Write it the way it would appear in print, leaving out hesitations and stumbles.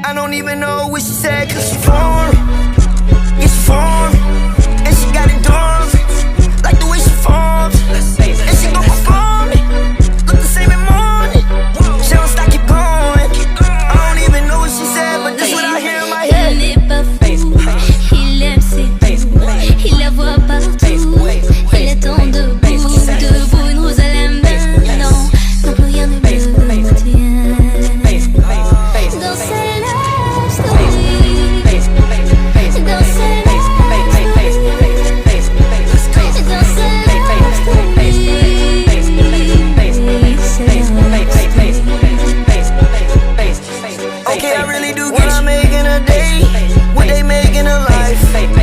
I don't even know what she said, cause she foreign. Yeah, she foreign. And she got endurance, like the way she forms. And she gon' perform it, look the same in morning. She don't stop, keep going. I don't even know what she said, but this what I hear in my head. Il n'est pas fou, il aime ses goûts, il la voit partout. Il attend debout, debout, une rose à la main. Non, plus rien ne le tient. Dans ses love stories, dans ses okay, I really do get what I make in a day, what they make in a life.